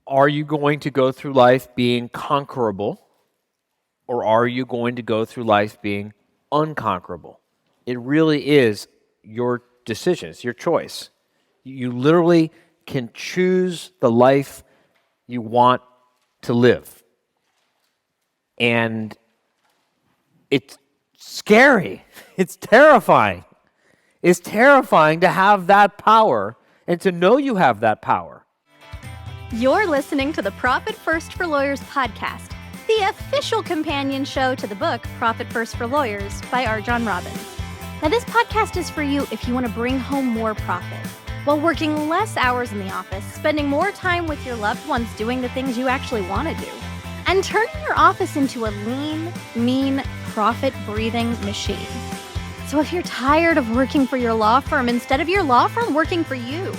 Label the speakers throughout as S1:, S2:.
S1: Are you going to go through life being conquerable, or are you going to go through life being unconquerable? It really is your decision. It's your choice. You literally can choose the life you want to live. And it's scary. It's terrifying. It's terrifying to have that power and to know you have that power.
S2: You're listening to the Profit First for Lawyers podcast, the official companion show to the book Profit First for Lawyers by RJon Robbins. Now, this podcast is for you if you want to bring home more profit while working less hours in the office, spending more time with your loved ones doing the things you actually want to do, and turning your office into a lean, mean, profit-breathing machine. So if you're tired of working for your law firm instead of your law firm working for you,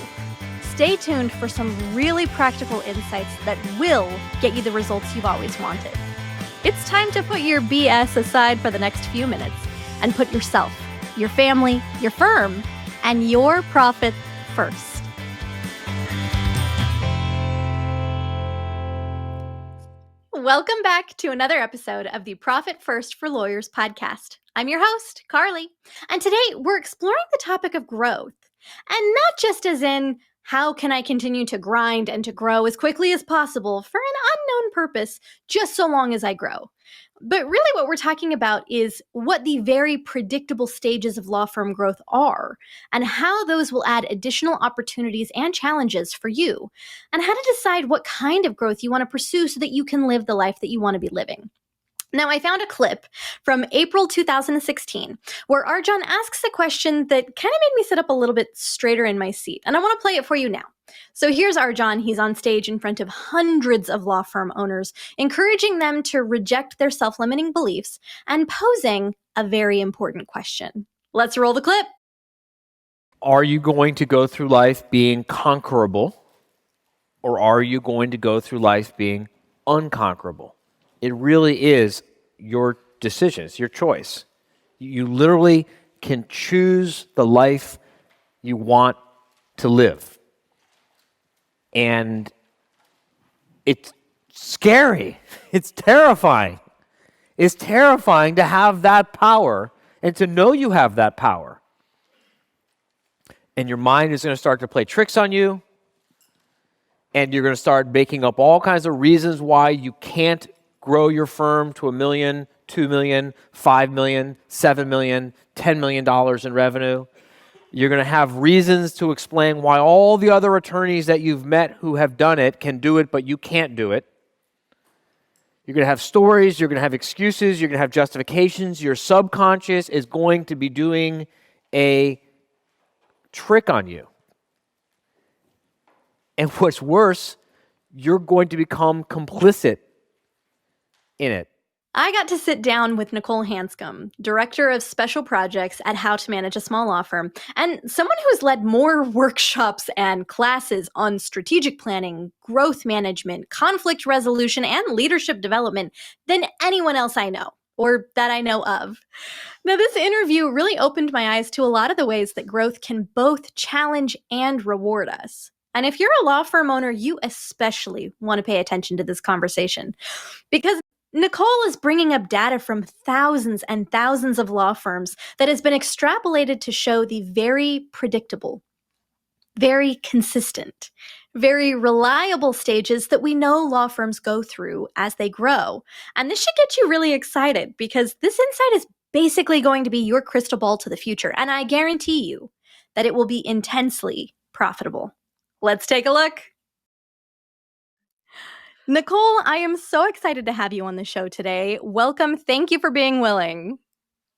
S2: stay tuned for some really practical insights that will get you the results you've always wanted. It's time to put your BS aside for the next few minutes and put yourself, your family, your firm, and your profit first. Welcome back to another episode of the Profit First for Lawyers podcast. I'm your host, Carly, and today we're exploring the topic of growth, and not just as in how can I continue to grind and to grow as quickly as possible for an unknown purpose just so long as I grow. But really what we're talking about is what the very predictable stages of law firm growth are and how those will add additional opportunities and challenges for you, and how to decide what kind of growth you want to pursue so that you can live the life that you want to be living. Now, I found a clip from April 2016 where RJon asks a question that kind of made me sit up a little bit straighter in my seat, and I want to play it for you now. So here's RJon. He's on stage in front of hundreds of law firm owners, encouraging them to reject their self-limiting beliefs and posing a very important question. Let's roll the clip.
S1: Are you going to go through life being conquerable, or are you going to go through life being unconquerable? It really is your decision. It's your choice. You literally can choose the life you want to live. And it's scary. It's terrifying. It's terrifying to have that power and to know you have that power. And your mind is going to start to play tricks on you. And you're going to start making up all kinds of reasons why you can't grow your firm to $1 million, $2 million, $5 million, $7 million, $10 million in revenue. You're going to have reasons to explain why all the other attorneys that you've met who have done it can do it, but you can't do it. You're going to have stories, you're going to have excuses, you're going to have justifications. Your subconscious is going to be doing a trick on you. And what's worse, you're going to become complicit in it.
S2: I got to sit down with Nichole Hanscom, Director of Special Projects at How to Manage a Small Law Firm, and someone who's led more workshops and classes on strategic planning, growth management, conflict resolution, and leadership development than anyone else I know, or that I know of. Now, this interview really opened my eyes to a lot of the ways that growth can both challenge and reward us. And if you're a law firm owner, you especially want to pay attention to this conversation, because Nichole is bringing up data from thousands and thousands of law firms that has been extrapolated to show the very predictable, very consistent, very reliable stages that we know law firms go through as they grow. And this should get you really excited, because this insight is basically going to be your crystal ball to the future. And I guarantee you that it will be intensely profitable. Let's take a look. Nichole, I am so excited to have you on the show today. Welcome. Thank you for being willing.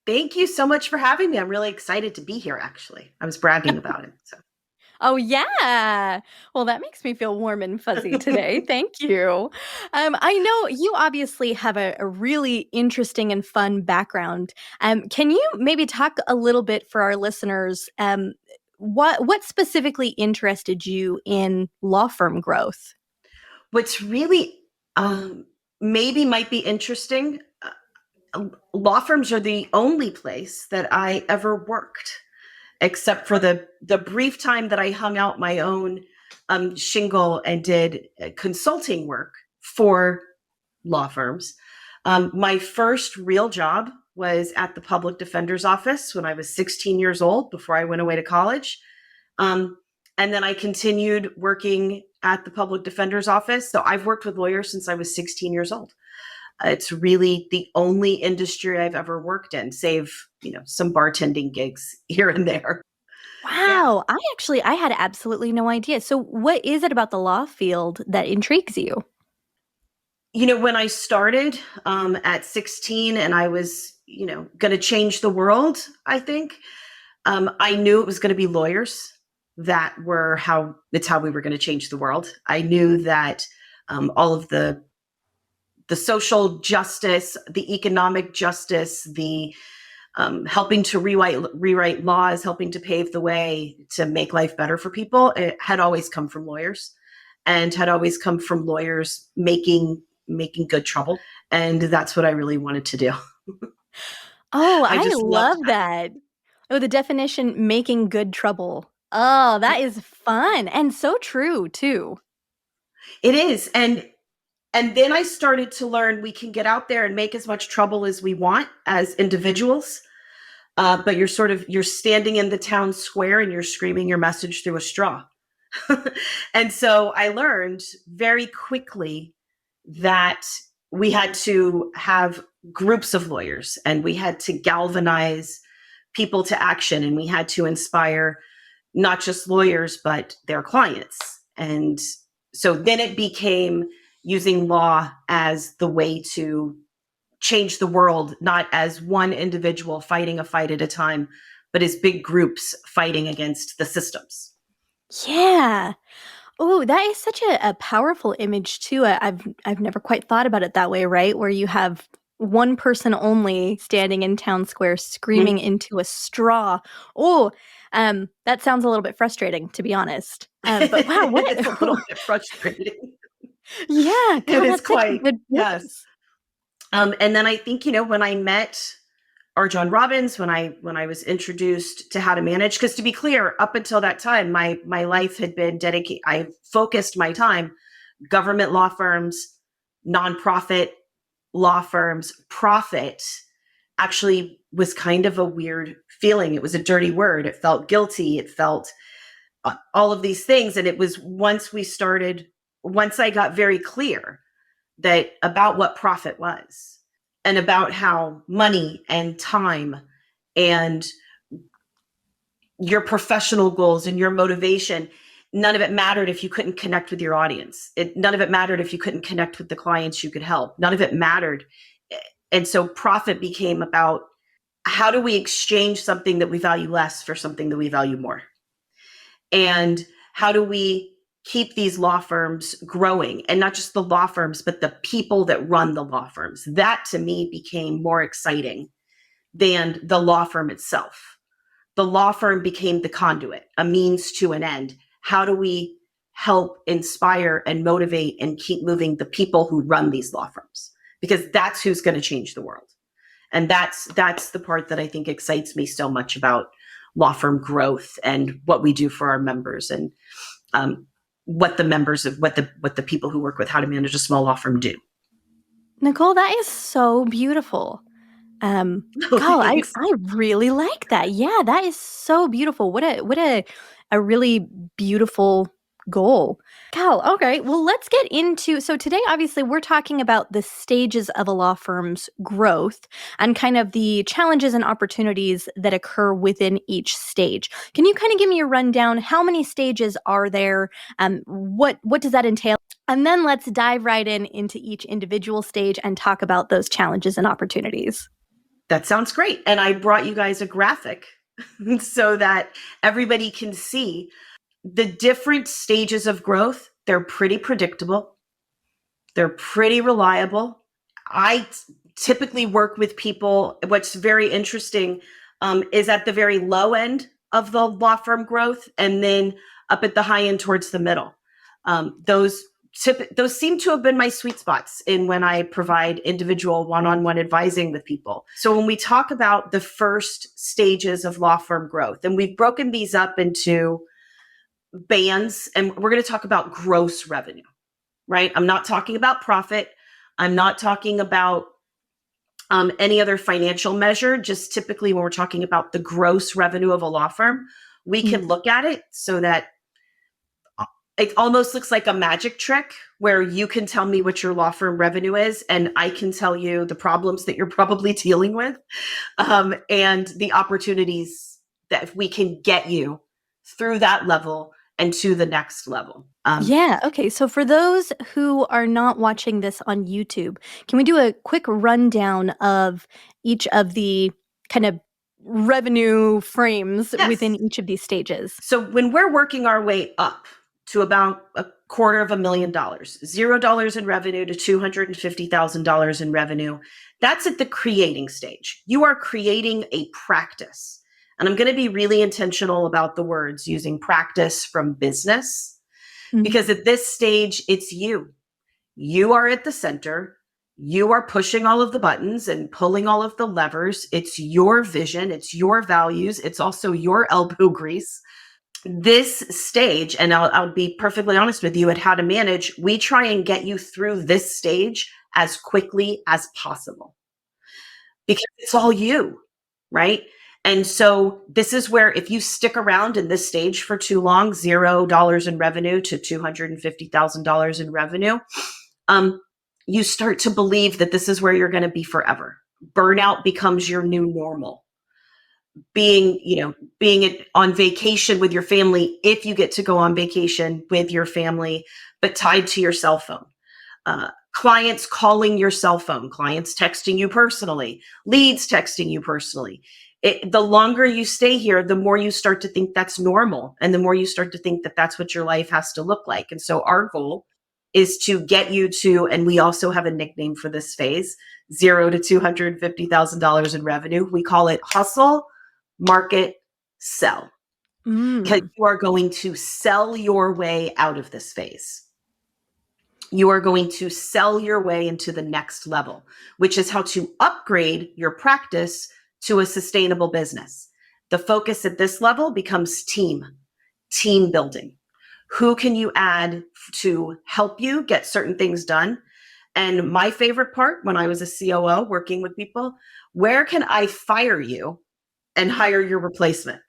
S3: Thank you so much for having me. I'm really excited to be here, actually. I was bragging about it. So.
S2: Oh, yeah. Well, that makes me feel warm and fuzzy today. Thank you. I know you obviously have a really interesting and fun background. Can you maybe talk a little bit for our listeners? What specifically interested you in law firm growth?
S3: What's really maybe might be interesting, law firms are the only place that I ever worked, except for the brief time that I hung out my own shingle and did consulting work for law firms. My first real job was at the public defender's office when I was 16 years old, before I went away to college. And then I continued working at the public defender's office. So I've worked with lawyers since I was 16 years old. It's really the only industry I've ever worked in, save, some bartending gigs here and there.
S2: Wow. I had absolutely no idea. So what is it about the law field that intrigues you?
S3: When I started at 16 and I was, going to change the world, I think, I knew it was going to be lawyers that were how we were going to change the world. I knew that all of the social justice, the economic justice, the helping to rewrite laws, helping to pave the way to make life better for people, it had always come from lawyers, and had always come from lawyers making good trouble. And that's what I really wanted to do.
S2: Oh,
S3: I
S2: I
S3: just
S2: love
S3: loved
S2: that. Oh, the definition, making good trouble. Oh, that is fun and so true too.
S3: it is. And then I started to learn we can get out there and make as much trouble as we want as individuals. But you're standing in the town square and you're screaming your message through a straw. And so I learned very quickly that we had to have groups of lawyers, and we had to galvanize people to action, and we had to inspire not just lawyers, but their clients. And so then it became using law as the way to change the world, not as one individual fighting a fight at a time, but as big groups fighting against the systems.
S2: Yeah. Oh, that is such a powerful image too. I've never quite thought about it that way, right? Where you have one person only standing in town square screaming into a straw. Oh, that sounds a little bit frustrating, to be honest. But wow, what
S3: It's a little bit frustrating.
S2: yeah, God,
S3: It is
S2: that's such a
S3: quite,
S2: good
S3: yes.
S2: voice.
S3: And then I think, when I met RJon Robbins, when I was introduced to how to manage, because to be clear, up until that time, my life had been dedicated. I focused my time, government law firms, nonprofit law firms. Profit actually was kind of a weird feeling. It was a dirty word. It felt guilty. It felt all of these things. And it was once I got very clear that about what profit was, and about how money and time and your professional goals and your motivation, none of it mattered if you couldn't connect with your audience. None of it mattered if you couldn't connect with the clients you could help. None of it mattered. And so profit became about, how do we exchange something that we value less for something that we value more? And how do we keep these law firms growing, and not just the law firms, but the people that run the law firms? That to me became more exciting than the law firm itself. The law firm became the conduit, a means to an end. How do we help inspire and motivate and keep moving the people who run these law firms? Because that's who's going to change the world. And that's the part that I think excites me so much about law firm growth and what we do for our members, and what the people who work with How to Manage a Small Law Firm do.
S2: Nichole, that is so beautiful. God, I really like that. Yeah, that is so beautiful. What a really beautiful goal. Cal, okay, well, let's get into, so today, obviously, we're talking about the stages of a law firm's growth and kind of the challenges and opportunities that occur within each stage. Can you kind of give me a rundown? How many stages are there? What does that entail? And then let's dive right into each individual stage and talk about those challenges and opportunities.
S3: That sounds great. And I brought you guys a graphic so that everybody can see the different stages of growth. They're pretty predictable. They're pretty reliable. I typically work with people. What's very interesting is at the very low end of the law firm growth, and then up at the high end towards the middle. Those seem to have been my sweet spots in when I provide individual one-on-one advising with people. So when we talk about the first stages of law firm growth, and we've broken these up into bands, and we're going to talk about gross revenue, right? I'm not talking about profit. I'm not talking about any other financial measure. Just typically when we're talking about the gross revenue of a law firm, we can look at it so that it almost looks like a magic trick where you can tell me what your law firm revenue is, and I can tell you the problems that you're probably dealing with, and the opportunities that we can get you through that level and to the next level.
S2: Yeah. Okay. So for those who are not watching this on YouTube, can we do a quick rundown of each of the kind of revenue frames
S3: Yes.
S2: within each of these stages?
S3: So when we're working our way up to about $250,000, $0 in revenue to $250,000 in revenue, that's at the creating stage. You are creating a practice. And I'm going to be really intentional about the words using practice from business, because at this stage, it's you. You are at the center. You are pushing all of the buttons and pulling all of the levers. It's your vision. It's your values. It's also your elbow grease. This stage, and I'll be perfectly honest with you at How to Manage, we try and get you through this stage as quickly as possible because it's all you, right? And so this is where if you stick around in this stage for too long, $0 in revenue to $250,000 in revenue, you start to believe that this is where you're going to be forever. Burnout becomes your new normal. Being on vacation with your family, if you get to go on vacation with your family, but tied to your cell phone. Clients calling your cell phone, clients texting you personally, leads texting you personally. The longer you stay here, the more you start to think that's normal. And the more you start to think that that's what your life has to look like. And so our goal is to get you to, and we also have a nickname for this phase, $0 to $250,000 in revenue. We call it hustle, market, sell. Because you are going to sell your way out of this phase. You are going to sell your way into the next level, which is how to upgrade your practice to a sustainable business. The focus at this level becomes team building. Who can you add to help you get certain things done? And my favorite part when I was a COO working with people, where can I fire you and hire your replacement?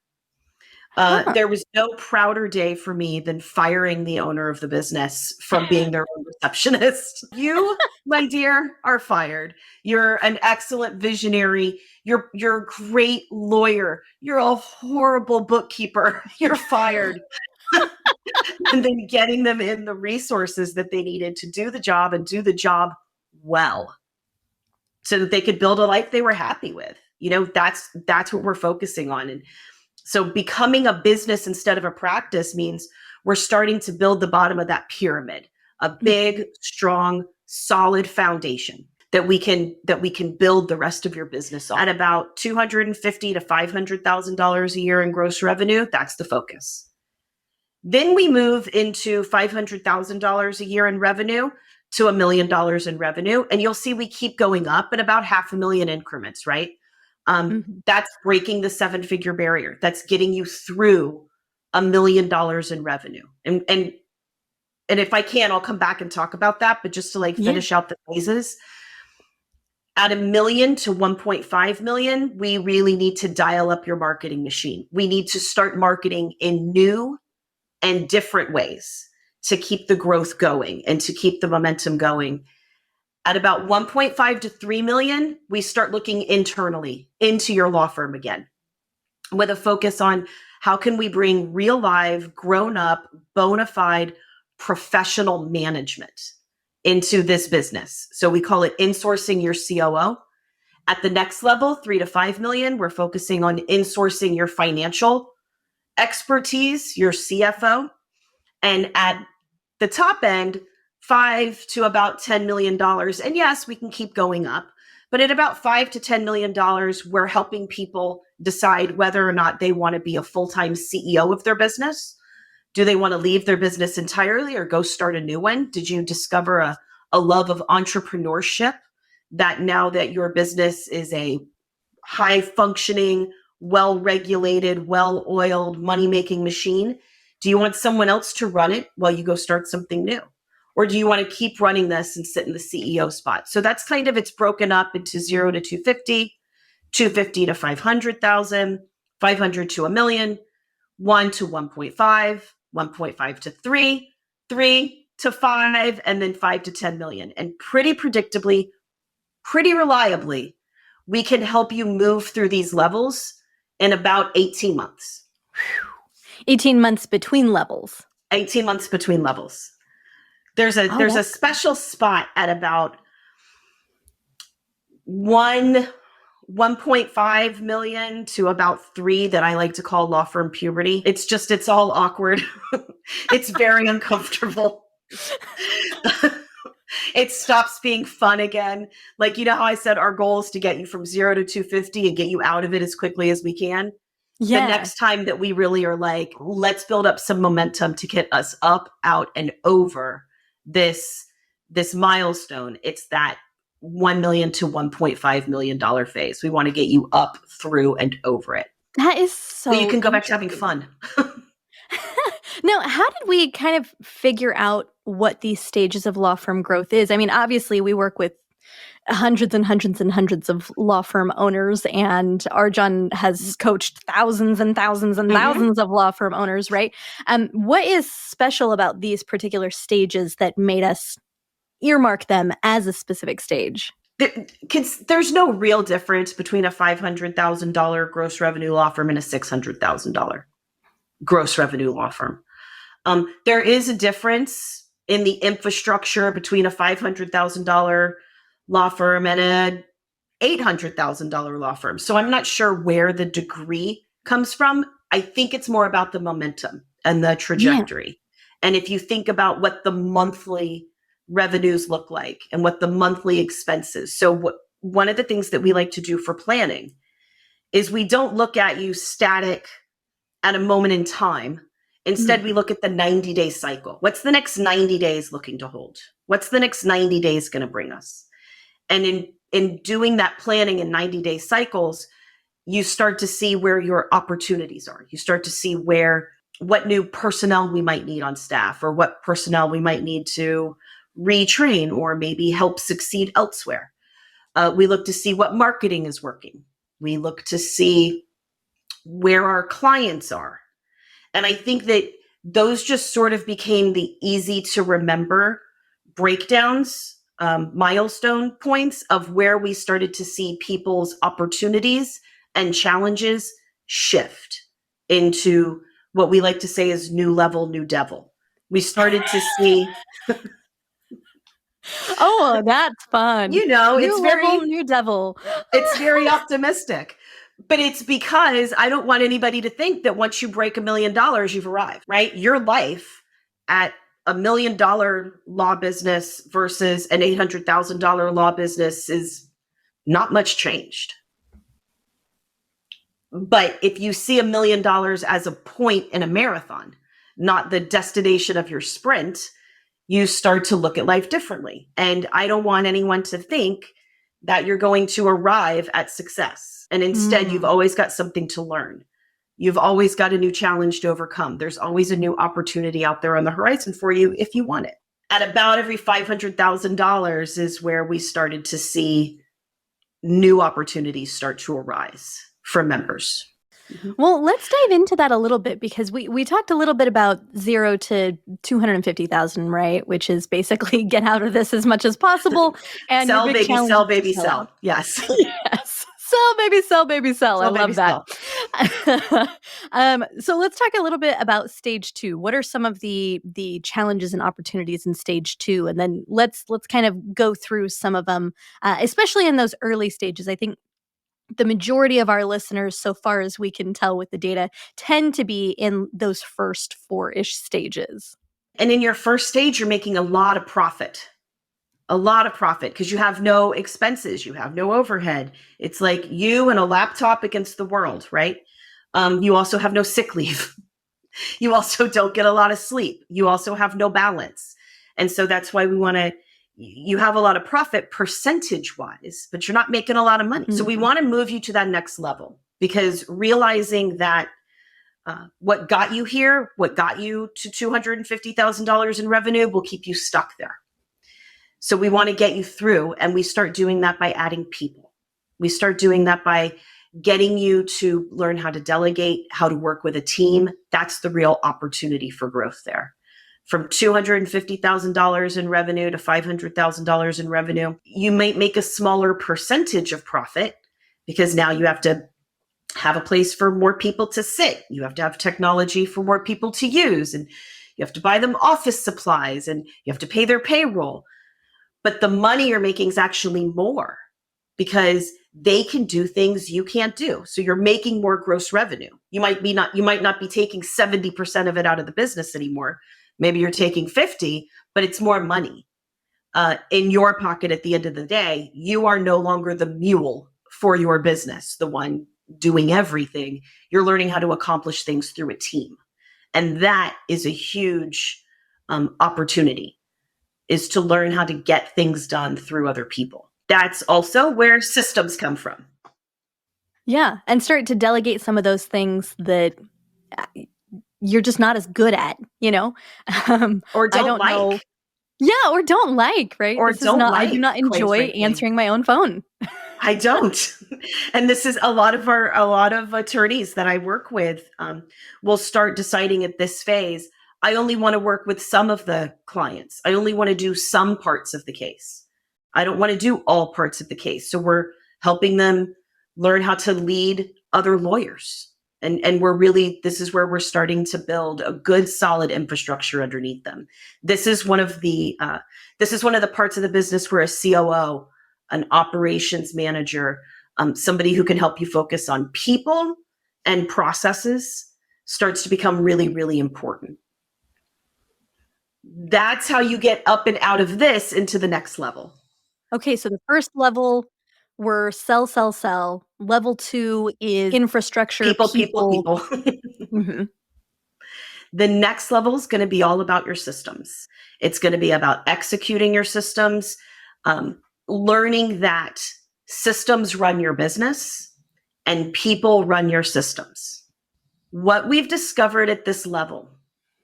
S3: There was no prouder day for me than firing the owner of the business from being their own receptionist. You, my dear, are fired. You're an excellent visionary. You're a great lawyer. You're a horrible bookkeeper. You're fired. And then getting them in the resources that they needed to do the job and do the job well so that they could build a life they were happy with. That's what we're focusing on. And so becoming a business instead of a practice means we're starting to build the bottom of that pyramid, a big, strong, solid foundation that we can build the rest of your business on. At about $250,000 to $500,000 a year in gross revenue, that's the focus. Then we move into $500,000 a year in revenue to $1 million in revenue. And you'll see we keep going up in about $500,000 increments, right? That's breaking the 7-figure barrier. That's getting you through $1 million in revenue. And if I can, I'll come back and talk about that. But just to finish out the phases, at $1 million to $1.5 million, we really need to dial up your marketing machine. We need to start marketing in new and different ways to keep the growth going and to keep the momentum going. At about 1.5 to 3 million, we start looking internally into your law firm again with a focus on how can we bring real live, grown up, bona fide professional management into this business. So we call it insourcing your COO. At the next level, 3 to 5 million, we're focusing on insourcing your financial expertise, your CFO. And at the top end, $5 to about $10 million. And yes, we can keep going up, but at about $5 to $10 million, we're helping people decide whether or not they want to be a full-time CEO of their business. Do they want to leave their business entirely or go start a new one? Did you discover a love of entrepreneurship that now that your business is a high-functioning, well-regulated, well-oiled money-making machine, Do you want someone else to run it while you go start something new? Or do you want to keep running this and sit in the CEO spot? So that's kind of, it's broken up into 0 to 250, 250 to 500,000, 500 to a million, 1 to 1.5, 1.5 to 3, 3 to 5, and then 5 to 10 million. And pretty predictably, pretty reliably, we can help you move through these levels in about 18 months.
S2: 18 months between levels.
S3: 18 months between levels. There's a special spot at about 1.5 million to about 3 that I like to call law firm puberty. It's all awkward. It's very uncomfortable. It stops being fun again. Like, you know how I said our goal is to get you from 0 to 250 and get you out of it as quickly as we can?
S2: Yeah.
S3: The next time that we really are like, let's build up some momentum to get us up, out, and over this milestone. It's that $1 million to $1.5 million phase. We want to get you up, through, and over it.
S2: That is so
S3: you can go back to having fun.
S2: Now, how did we kind of figure out what these stages of law firm growth is? I mean, obviously, we work with hundreds and hundreds and hundreds of law firm owners, and RJon has coached thousands and thousands and thousands of law firm owners, right? What is special about these particular stages that made us earmark them as a specific stage?
S3: There's no real difference between a $500,000 gross revenue law firm and a $600,000 gross revenue law firm. There is a difference in the infrastructure between a $500,000 law firm and an $800,000 law firm. So I'm not sure where the degree comes from. I think it's more about the momentum and the trajectory. Yeah. And if you think about what the monthly revenues look like and what the monthly expenses. So one of the things that we like to do for planning is we don't look at you static at a moment in time. Instead, we look at the 90-day cycle. What's the next 90 days looking to hold? What's the next 90 days going to bring us? And in doing that planning in 90-day cycles, you start to see where your opportunities are. You start to see what new personnel we might need on staff, or what personnel we might need to retrain or maybe help succeed elsewhere. We look to see what marketing is working. We look to see where our clients are. And I think that those just sort of became the easy to remember breakdowns, milestone points of where we started to see people's opportunities and challenges shift into what we like to say is new level, new devil. We started to see...
S2: Oh, that's fun.
S3: You know,
S2: new
S3: it's
S2: level,
S3: very
S2: new devil.
S3: It's very optimistic. But it's because I don't want anybody to think that once you break $1 million, you've arrived, right? Your life at $1 million law business versus an $800,000 law business is not much changed. But if you see $1 million as a point in a marathon, not the destination of your sprint, you start to look at life differently. And I don't want anyone to think that you're going to arrive at success. And instead, you've always got something to learn. You've always got a new challenge to overcome. There's always a new opportunity out there on the horizon for you if you want it. At about every $500,000 is where we started to see new opportunities start to arise for members.
S2: Well, let's dive into that a little bit, because we talked a little bit about 0 to 250,000, right? Which is basically get out of this as much as possible. And
S3: sell, baby, sell, baby, sell. Yes.
S2: Yes. Sell, baby, sell, baby, sell. I love that. So let's talk a little bit about stage 2. What are some of the challenges and opportunities in stage 2? And then let's kind of go through some of them, especially in those early stages. I think the majority of our listeners, so far as we can tell with the data, tend to be in those first 4-ish stages.
S3: And in your first stage, you're making a lot of profit because you have no expenses. You have no overhead. It's like you and a laptop against the world, right? You also have no sick leave. You also don't get a lot of sleep. You also have no balance. And so that's why you have a lot of profit percentage wise, but you're not making a lot of money. So we want to move you to that next level, because realizing that what got you here, what got you to $250,000 in revenue will keep you stuck there. So we want to get you through, and we start doing that by adding people. We start doing that by getting you to learn how to delegate, how to work with a team. That's the real opportunity for growth there. From $250,000 in revenue to $500,000 in revenue, you might make a smaller percentage of profit because now you have to have a place for more people to sit. You have to have technology for more people to use, and you have to buy them office supplies, and you have to pay their payroll. But the money you're making is actually more because they can do things you can't do. So you're making more gross revenue. You might not be taking 70% of it out of the business anymore. Maybe you're taking 50, but it's more money in your pocket at the end of the day. You are no longer the mule for your business, the one doing everything. You're learning how to accomplish things through a team. And that is a huge opportunity, is to learn how to get things done through other people. That's also where systems come from.
S2: Yeah. And start to delegate some of those things that you're just not as good at,
S3: Or don't
S2: I don't
S3: like.
S2: know. Yeah, or don't like, right?
S3: Or don't
S2: I do not
S3: like, quite
S2: enjoy
S3: frankly.
S2: answering my own phone.
S3: I don't. And this is a lot of attorneys that I work with will start deciding at this phase, I only want to work with some of the clients. I only want to do some parts of the case. I don't want to do all parts of the case. So we're helping them learn how to lead other lawyers. And this is where we're starting to build a good, solid infrastructure underneath them. This is one of the parts of the business where a COO, an operations manager, somebody who can help you focus on people and processes starts to become really, really important. That's how you get up and out of this into the next level.
S2: Okay, so the first level were sell. Level 2 is infrastructure,
S3: People.
S2: Mhm.
S3: The next level is going to be all about your systems. It's going to be about executing your systems, learning that systems run your business and people run your systems. What we've discovered at this level,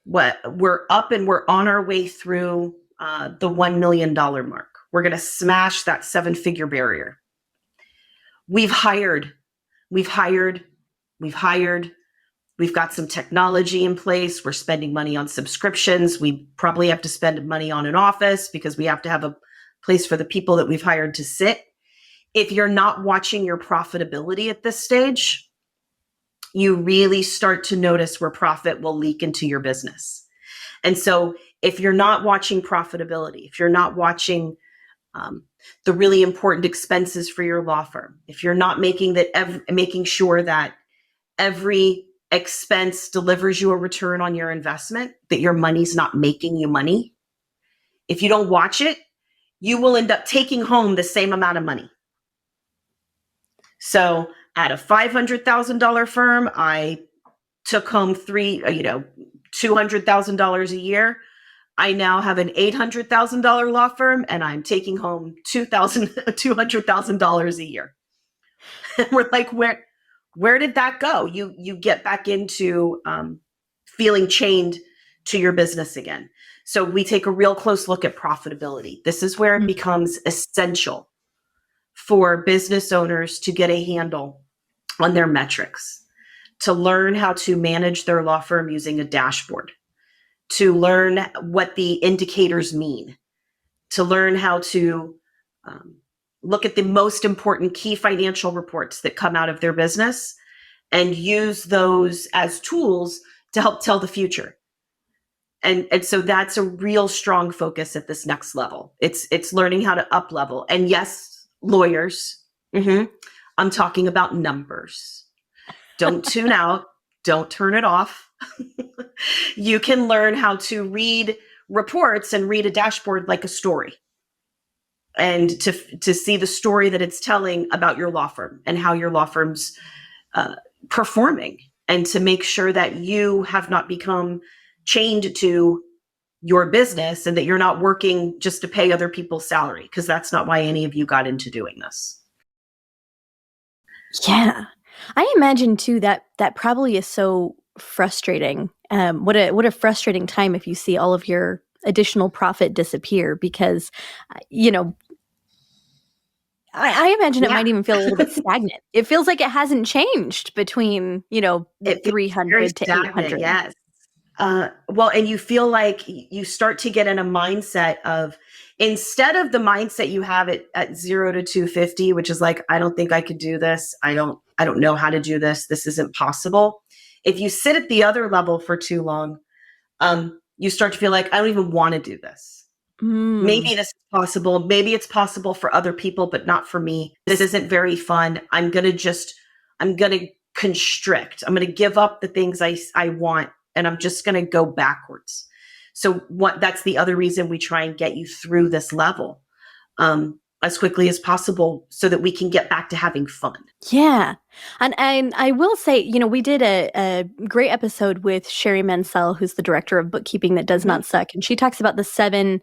S3: we're up and we're on our way through the $1 million mark. We're going to smash that 7-figure barrier. We've hired. We've got some technology in place. We're spending money on subscriptions. We probably have to spend money on an office because we have to have a place for the people that we've hired to sit. If you're not watching your profitability at this stage, you really start to notice where profit will leak into your business. And so if you're not watching profitability, if you're not watching the really important expenses for your law firm, if you're not making sure that every expense delivers you a return on your investment, that your money's not making you money, if you don't watch it, you will end up taking home the same amount of money. So at a $500,000 firm, I took home $200,000 a year. I now have an $800,000 law firm, and I'm taking home $200,000 a year. And we're like, where did that go? You get back into feeling chained to your business again. So we take a real close look at profitability. This is where it becomes essential for business owners to get a handle on their metrics, to learn how to manage their law firm using a dashboard, to learn what the indicators mean, to learn how to look at the most important key financial reports that come out of their business and use those as tools to help tell the future. And so that's a real strong focus at this next level. It's learning how to up level. And yes, lawyers, I'm talking about numbers. Don't tune out. Don't turn it off. You can learn how to read reports and read a dashboard like a story, and to see the story that it's telling about your law firm and how your law firm's performing, and to make sure that you have not become chained to your business and that you're not working just to pay other people's salary, because that's not why any of you got into doing this.
S2: Yeah. I imagine too that probably is so frustrating. What a frustrating time if you see all of your additional profit disappear because, you know, I imagine it
S3: Yeah.
S2: might even feel a little bit stagnant. It feels like it hasn't changed between, the
S3: It feels very
S2: 300 to
S3: stagnant.
S2: 800.
S3: Yes. Well, and you feel like you start to get in a mindset of, instead of the mindset you have at 0 to 250, which is like, I don't think I could do this. I don't know how to do this. This isn't possible. If you sit at the other level for too long, you start to feel like, I don't even want to do this. Maybe this is possible. Maybe it's possible for other people, but not for me. This isn't very fun. I'm going to constrict. I'm going to give up the things I want, and I'm just going to go backwards. So that's the other reason we try and get you through this level as quickly as possible so that we can get back to having fun.
S2: Yeah. And I will say, we did a great episode with Sherry Mansell, who's the director of bookkeeping that does not suck. And she talks about the 7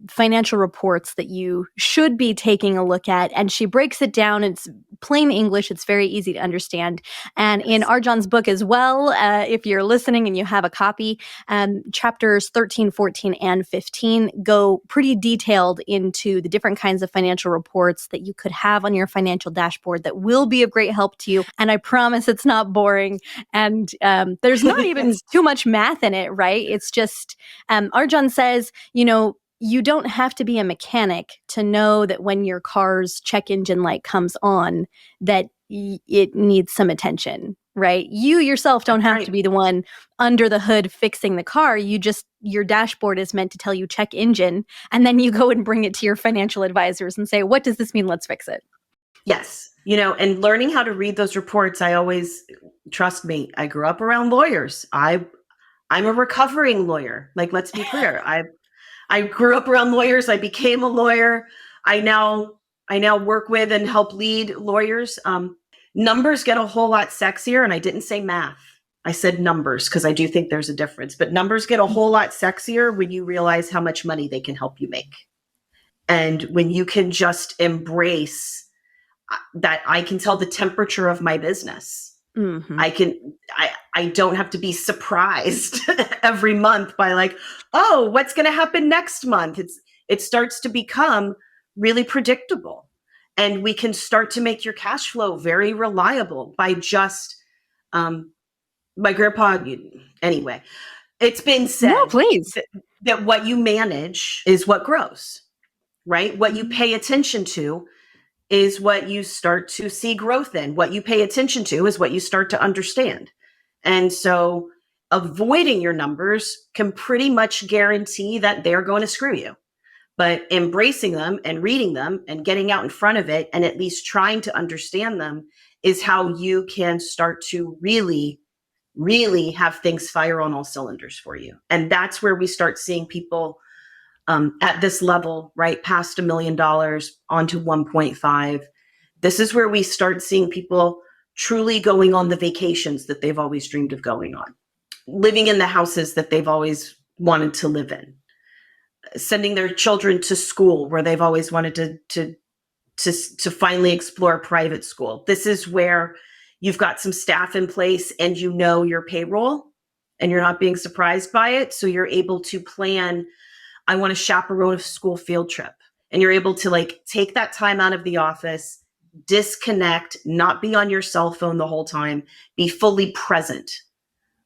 S2: financial reports that you should be taking a look at. And she breaks it down. It's plain English. It's very easy to understand. And in RJon's book as well, if you're listening and you have a copy, chapters 13, 14, and 15 go pretty detailed into the different kinds of financial reports that you could have on your financial dashboard that will be of great help to you. And I promise it's not boring. And there's not even too much math in it, right? It's just, RJon says, you don't have to be a mechanic to know that when your car's check engine light comes on, that it needs some attention, right? You yourself don't have to be the one under the hood fixing the car. Your dashboard is meant to tell you check engine, and then you go and bring it to your financial advisors and say, what does this mean? Let's fix it.
S3: Yes. And learning how to read those reports, trust me, I grew up around lawyers. I'm a recovering lawyer. Like, let's be clear. I grew up around lawyers. I became a lawyer. I now work with and help lead lawyers. Numbers get a whole lot sexier. And I didn't say math. I said numbers because I do think there's a difference. But numbers get a whole lot sexier when you realize how much money they can help you make. And when you can just embrace that I can tell the temperature of my business. Mm-hmm. I don't have to be surprised every month by like, oh, what's going to happen next month? It starts to become really predictable, and we can start to make your cash flow very reliable by just, my grandpa, anyway, it's been said
S2: no, please.
S3: that what you manage is what grows, right? What you pay attention to is what you start to see growth in. What you pay attention to is what you start to understand. And so avoiding your numbers can pretty much guarantee that they're going to screw you. But embracing them and reading them and getting out in front of it and at least trying to understand them is how you can start to really, really have things fire on all cylinders for you. And that's where we start seeing people at this level, right, past $1 million onto 1.5. This is where we start seeing people truly going on the vacations that they've always dreamed of going on, living in the houses that they've always wanted to live in, sending their children to school where they've always wanted to finally explore private school. This is where you've got some staff in place and your payroll and you're not being surprised by it. So you're able to plan, I want to chaperone a school field trip. And you're able to take that time out of the office, disconnect, not be on your cell phone the whole time, be fully present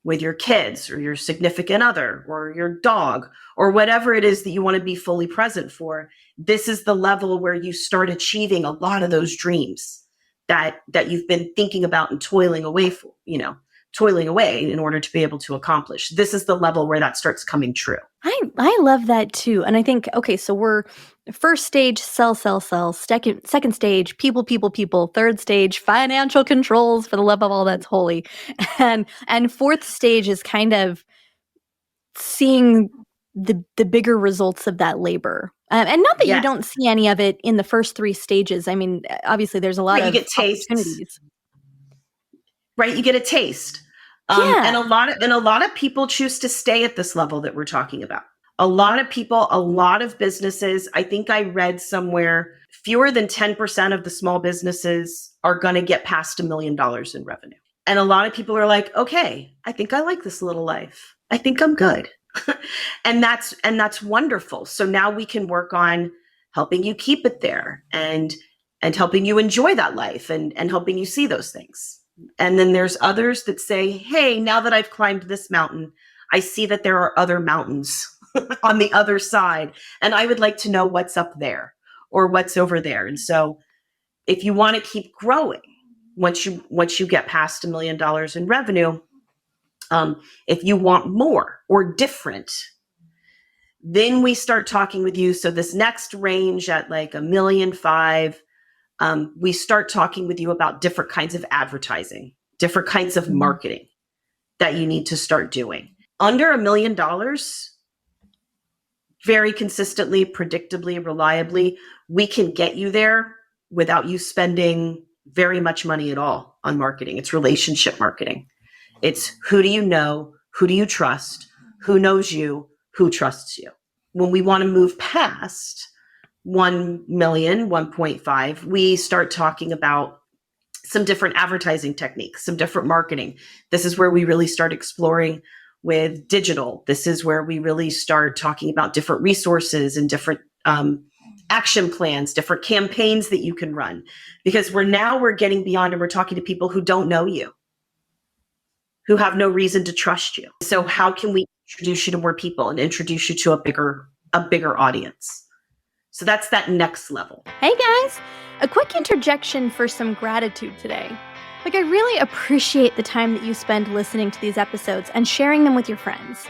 S3: with your kids or your significant other or your dog or whatever it is that you want to be fully present for. This is the level where you start achieving a lot of those dreams that you've been thinking about and toiling away in order to be able to accomplish. This is the level where that starts coming true.
S2: I love that too. And I think, okay, so we're first stage, sell, second stage, people, third stage, financial controls, for the love of all that's holy. And fourth stage is kind of seeing the bigger results of that labor. And not that you don't see any of it in the first 3 stages. I mean, obviously there's a lot of opportunities.
S3: Right, you get a taste. And a lot of people choose to stay at this level that we're talking about. A lot of businesses, I think I read somewhere, fewer than 10% of the small businesses are going to get past $1 million in revenue. And a lot of people are like, okay, I think I like this little life. I think I'm good. and that's wonderful. So now we can work on helping you keep it there and helping you enjoy that life and helping you see those things. And then there's others that say, hey, now that I've climbed this mountain, I see that there are other mountains on the other side. And I would like to know what's up there or what's over there. And so if you want to keep growing, once you get past $1 million in revenue, if you want more or different, then we start talking with you. So this next range at like $1.5 million, we start talking with you about different kinds of advertising, different kinds of marketing that you need to start doing. Under $1 million, very consistently, predictably, reliably, we can get you there without you spending very much money at all on marketing. It's relationship marketing. It's who do you know? Who do you trust? Who knows you? Who trusts you? When we want to move past 1 million, 1.5, we start talking about some different advertising techniques, some different marketing. This is where we really start exploring with digital. This is where we really start talking about different resources and different action plans, different campaigns that you can run, because we're getting beyond and we're talking to people who don't know you, who have no reason to trust you. So how can we introduce you to more people and introduce you to a bigger audience? So that's that next level.
S2: Hey guys, a quick interjection for some gratitude today. I really appreciate the time that you spend listening to these episodes and sharing them with your friends.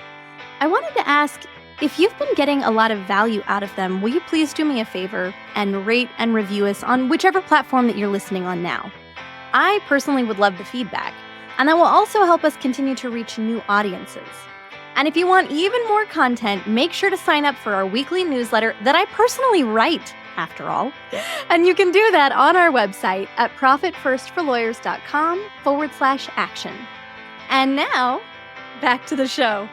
S2: I wanted to ask, if you've been getting a lot of value out of them, will you please do me a favor and rate and review us on whichever platform that you're listening on now? I personally would love the feedback, and that will also help us continue to reach new audiences. And if you want even more content, make sure to sign up for our weekly newsletter that I personally write, after all. And you can do that on our website at profitfirstforlawyers.com/action. And now, back to the show.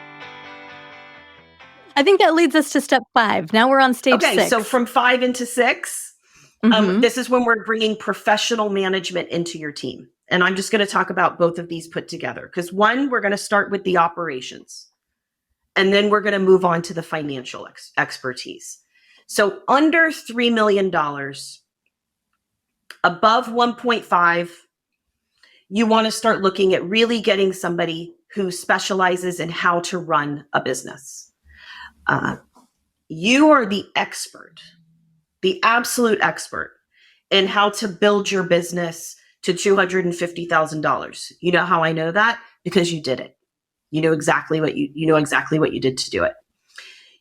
S2: I think that leads us to step 5. Now we're on stage 6.
S3: Okay, so from 5 into 6, this is when we're bringing professional management into your team. And I'm just going to talk about both of these put together. Because one, we're going to start with the operations. And then we're going to move on to the financial expertise. So under $3 million, above 1.5, you want to start looking at really getting somebody who specializes in how to run a business. You are the expert, the absolute expert in how to build your business to $250,000. You know how I know that? Because you did it. You know exactly what you did to do it.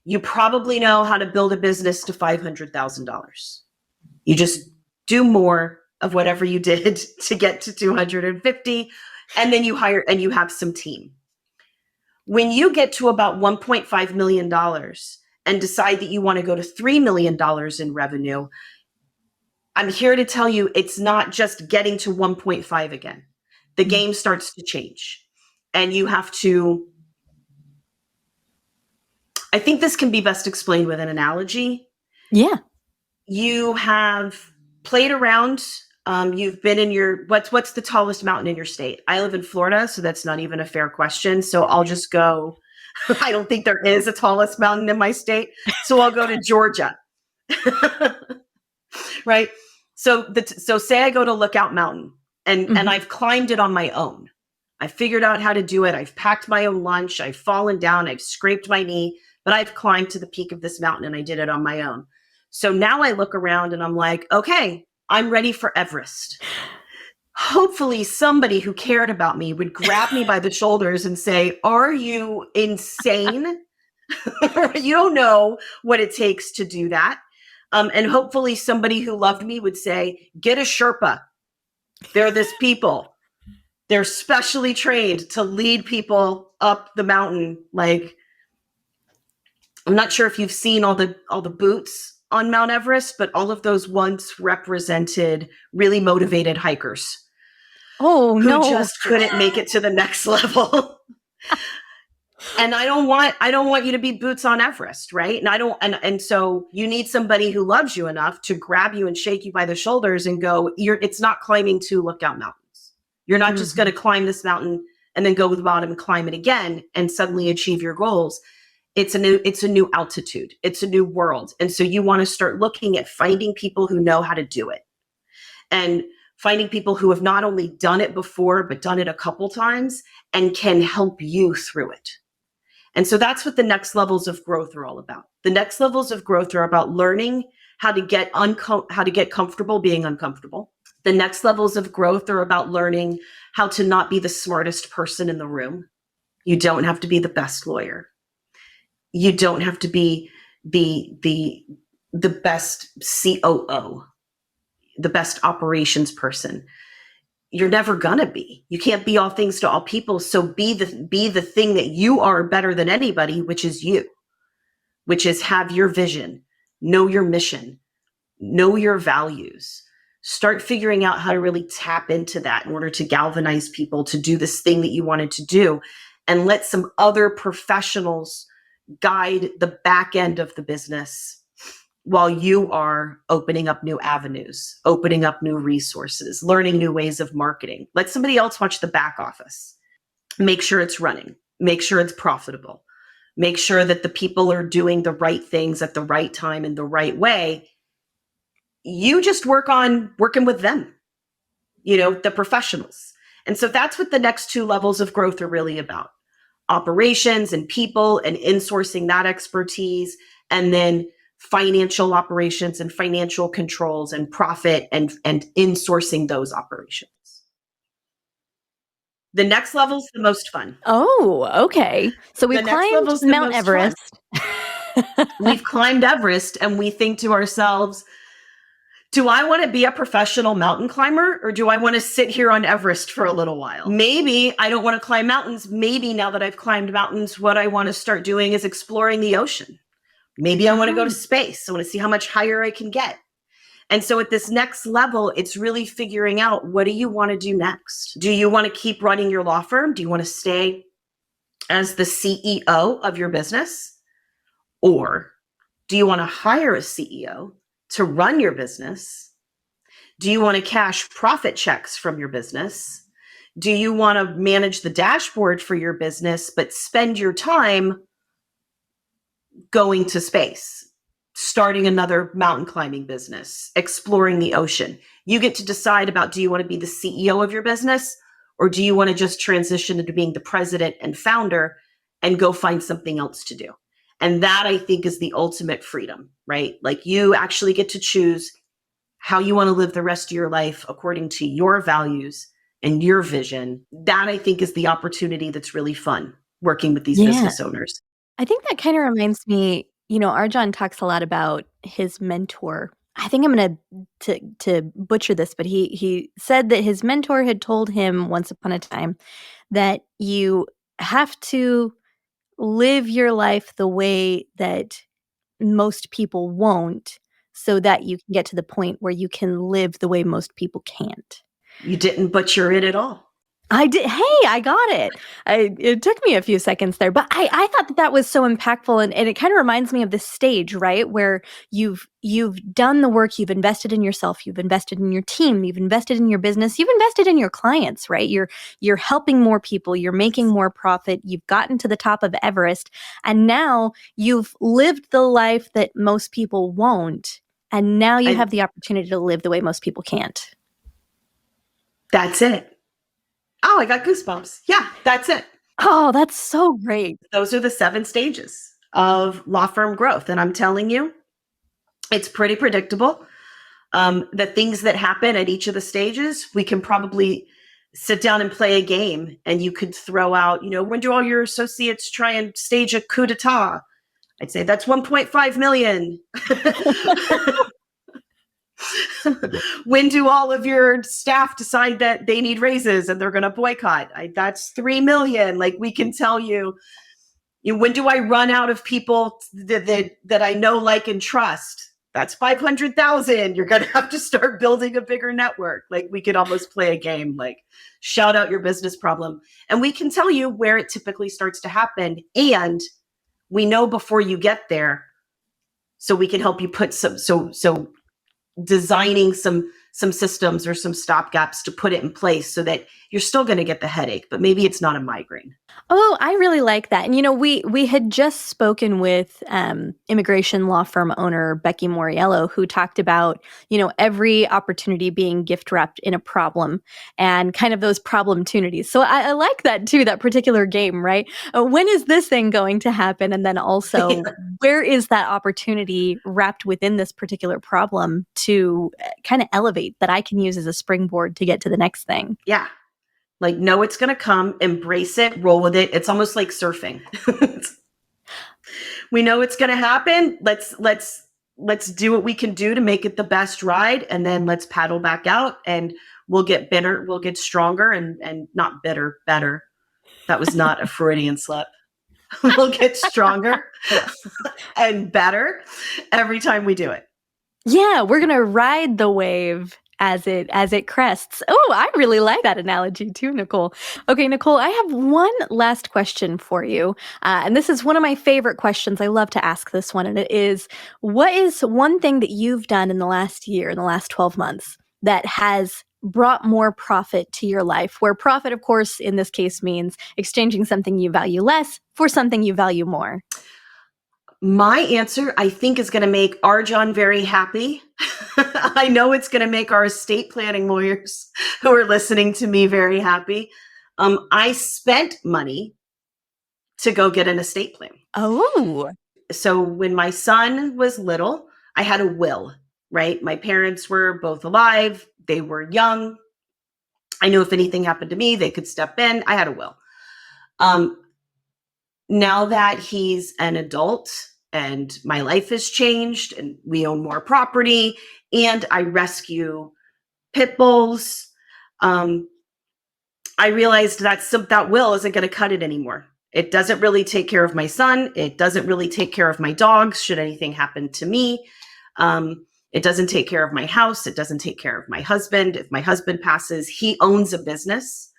S3: You probably know how to build a business to $500,000. You just do more of whatever you did to get to 250, and then you hire and you have some team. When you get to about $1.5 million and decide that you want to go to $3 million in revenue, I'm here to tell you it's not just getting to 1.5 again. The game starts to change. And you have to, I think this can be best explained with an analogy.
S2: Yeah.
S3: You have played around. You've been in your, what's the tallest mountain in your state? I live in Florida, so that's not even a fair question. So I'll just go, I don't think there is a tallest mountain in my state. So I'll go to Georgia. Right? So say I go to Lookout Mountain and I've climbed it on my own. I figured out how to do it. I've packed my own lunch. I've fallen down. I've scraped my knee, but I've climbed to the peak of this mountain and I did it on my own. So now I look around and I'm like, okay, I'm ready for Everest. Hopefully somebody who cared about me would grab me by the shoulders and say, are you insane? You don't know what it takes to do that. And hopefully somebody who loved me would say, get a Sherpa. They're this people. They're specially trained to lead people up the mountain. Like, I'm not sure if you've seen all the boots on Mount Everest, but all of those once represented really motivated hikers.
S2: Oh, no.
S3: Who just couldn't make it to the next level. And I don't want you to be boots on Everest, right? And so you need somebody who loves you enough to grab you and shake you by the shoulders and go, it's not climbing to Lookout Mountains. You're not just going to climb this mountain and then go to the bottom and climb it again and suddenly achieve your goals. It's a new altitude. It's a new world. And so you want to start looking at finding people who know how to do it, and finding people who have not only done it before, but done it a couple times and can help you through it. And so that's what the next levels of growth are all about. The next levels of growth are about learning how to get comfortable being uncomfortable. The next levels of growth are about learning how to not be the smartest person in the room. You don't have to be the best lawyer. You don't have to be the best COO, the best operations person. You're never gonna be. You can't be all things to all people. So be the thing that you are better than anybody, which is you, which is have your vision, know your mission, know your values. Start figuring out how to really tap into that in order to galvanize people to do this thing that you wanted to do, and let some other professionals guide the back end of the business while you are opening up new avenues, opening up new resources, learning new ways of marketing. Let somebody else watch the back office. Make sure it's running. Make sure it's profitable. Make sure that the people are doing the right things at the right time in the right way. You just work on working with them, the professionals. And so that's what the next two levels of growth are really about. Operations and people, and insourcing that expertise, and then financial operations and financial controls and profit and insourcing those operations. The next level is the most fun.
S2: Oh, okay. So we've climbed Mount Everest.
S3: We've climbed Everest, and we think to ourselves, do I want to be a professional mountain climber, or do I want to sit here on Everest for a little while? Maybe I don't want to climb mountains. Maybe now that I've climbed mountains, what I want to start doing is exploring the ocean. Maybe I want to go to space. I want to see how much higher I can get. And so at this next level, it's really figuring out, what do you want to do next? Do you want to keep running your law firm? Do you want to stay as the CEO of your business? Or do you want to hire a CEO to run your business? Do you want to cash profit checks from your business? Do you want to manage the dashboard for your business, but spend your time going to space, starting another mountain climbing business, exploring the ocean? You get to decide about, do you want to be the CEO of your business, or do you want to just transition into being the president and founder and go find something else to do? And that, I think, is the ultimate freedom, right? Like, you actually get to choose how you want to live the rest of your life according to your values and your vision. That, I think, is the opportunity that's really fun working with these business owners.
S2: I think that kind of reminds me, RJon talks a lot about his mentor. I think I'm going to butcher this, but he said that his mentor had told him once upon a time that you have to live your life the way that most people won't, so that you can get to the point where you can live the way most people can't.
S3: You didn't butcher it at all.
S2: I did. Hey, I got it. It took me a few seconds there, but I thought that was so impactful, and it kind of reminds me of this stage, right, where you've done the work, you've invested in yourself, you've invested in your team, you've invested in your business, you've invested in your clients, right? You're helping more people, you're making more profit, you've gotten to the top of Everest, and now you've lived the life that most people won't, and now you have the opportunity to live the way most people can't.
S3: That's it. Oh, I got goosebumps. Yeah, that's it.
S2: Oh, that's so great.
S3: Those are the 7 stages of law firm growth. And I'm telling you, it's pretty predictable. The things that happen at each of the stages, we can probably sit down and play a game, and you could throw out, when do all your associates try and stage a coup d'etat? I'd say that's 1.5 million. When do all of your staff decide that they need raises and they're going to boycott? That's 3 million. Like, we can tell you, when do I run out of people that I know, like, and trust? That's 500,000. You're going to have to start building a bigger network. Like, we could almost play a game, like, shout out your business problem. And we can tell you where it typically starts to happen. And we know before you get there, so we can help you put designing some some systems or some stopgaps to put it in place so that you're still going to get the headache, but maybe it's not a migraine.
S2: Oh, I really like that. And we had just spoken with immigration law firm owner Becky Moriello, who talked about every opportunity being gift wrapped in a problem and kind of those problem-tunities. So I like that too, that particular game, right? When is this thing going to happen? And then also, where is that opportunity wrapped within this particular problem to kind of elevate that I can use as a springboard to get to the next thing?
S3: Yeah. Like, know it's going to come, embrace it, roll with it. It's almost like surfing. We know it's going to happen. Let's do what we can do to make it the best ride. And then let's paddle back out and we'll get better. We'll get stronger and not bitter, better. That was not a Freudian slip. We'll get stronger and better every time we do it.
S2: Yeah, we're going to ride the wave as it crests. Oh, I really like that analogy too, Nichole. Okay, Nichole, I have one last question for you. And this is one of my favorite questions. I love to ask this one. And it is, what is one thing that you've done in the last year, in the last 12 months, that has brought more profit to your life? Where profit, of course, in this case means exchanging something you value less for something you value more.
S3: My answer, I think, is going to make RJon very happy. I know it's going to make our estate planning lawyers who are listening to me very happy. I spent money to go get an estate plan.
S2: Oh.
S3: So when my son was little, I had a will, right? My parents were both alive. They were young. I knew if anything happened to me, they could step in. I had a will. Now that he's an adult and my life has changed and we own more property and I rescue pit bulls, I realized that will isn't going to cut it anymore. It doesn't really take care of my son. It doesn't really take care of my dogs should anything happen to me. It doesn't take care of my house. It doesn't take care of my husband. If my husband passes, he owns a business.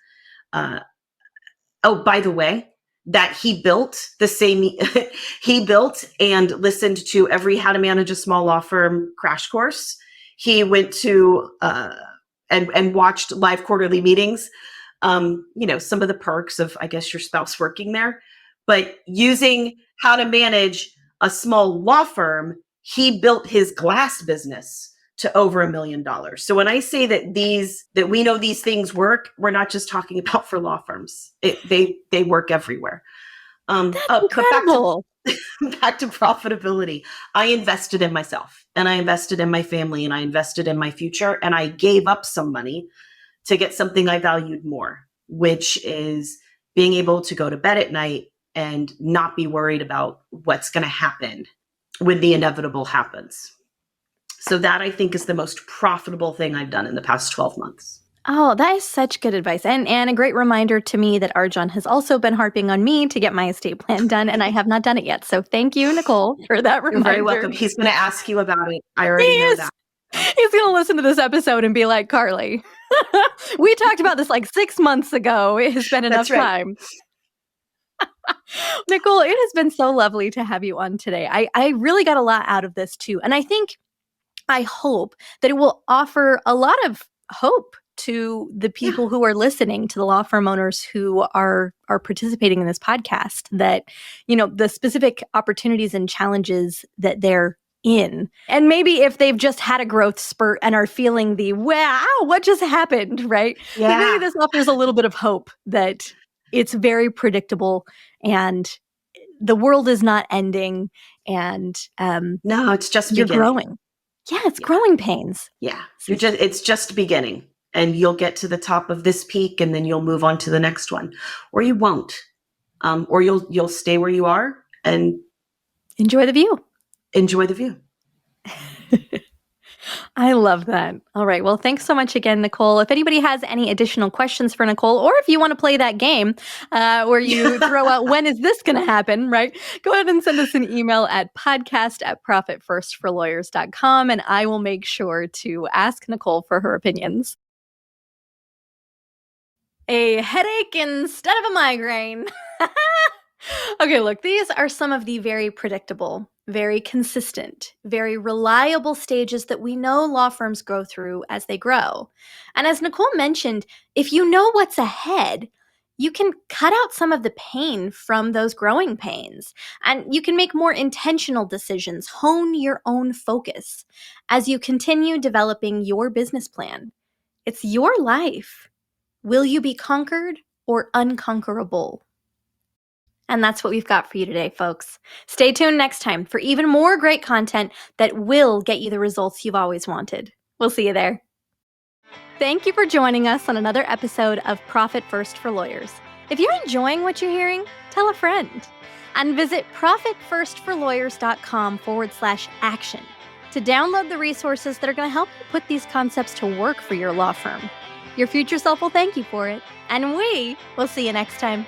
S3: Oh, by the way, that he built he built and listened to every How to Manage a Small Law Firm crash course. He went to and watched live quarterly meetings. Some of the perks of, I guess, your spouse working there, but using how to manage a small law firm, he built his glass business to over $1 million. So when I say that we know these things work, we're not just talking about for law firms. They work everywhere.
S2: That's incredible.
S3: Back to profitability. I invested in myself and I invested in my family and I invested in my future and I gave up some money to get something I valued more, which is being able to go to bed at night and not be worried about what's going to happen when the inevitable happens. So that, I think, is the most profitable thing I've done in the past 12 months.
S2: Oh, that is such good advice. And a great reminder to me that RJon has also been harping on me to get my estate plan done, and I have not done it yet. So thank you, Nichole, for that reminder.
S3: You're very welcome. He's going to ask you about it. I already know that.
S2: He's going to listen to this episode and be like, Carly, we talked about this like 6 months ago. It has been enough time. Nichole, it has been so lovely to have you on today. I really got a lot out of this too. And I hope that it will offer a lot of hope to the people who are listening, to the law firm owners who are participating in this podcast, that, the specific opportunities and challenges that they're in. And maybe if they've just had a growth spurt and are feeling the, wow, what just happened, right?
S3: Yeah.
S2: That maybe this offers a little bit of hope that it's very predictable and the world is not ending and
S3: no, it's just
S2: you're
S3: beginning.
S2: growing. Yeah, it's growing pains.
S3: Yeah, it's just beginning, and you'll get to the top of this peak, and then you'll move on to the next one, or you won't, or you'll stay where you are and
S2: enjoy the view.
S3: Enjoy the view.
S2: I love that. All right. Well, thanks so much again, Nichole. If anybody has any additional questions for Nichole, or if you want to play that game where you throw out, when is this going to happen, right? Go ahead and send us an email at podcast@profitfirstforlawyers.com, and I will make sure to ask Nichole for her opinions. A headache instead of a migraine. Okay, look, these are some of the very predictable, very consistent, very reliable stages that we know law firms go through as they grow. And as Nichole mentioned, if you know what's ahead, you can cut out some of the pain from those growing pains, and you can make more intentional decisions, hone your own focus as you continue developing your business plan. It's your life. Will you be conquered or unconquerable? And that's what we've got for you today, folks. Stay tuned next time for even more great content that will get you the results you've always wanted. We'll see you there. Thank you for joining us on another episode of Profit First for Lawyers. If you're enjoying what you're hearing, tell a friend. And visit profitfirstforlawyers.com/action to download the resources that are going to help you put these concepts to work for your law firm. Your future self will thank you for it, and we will see you next time.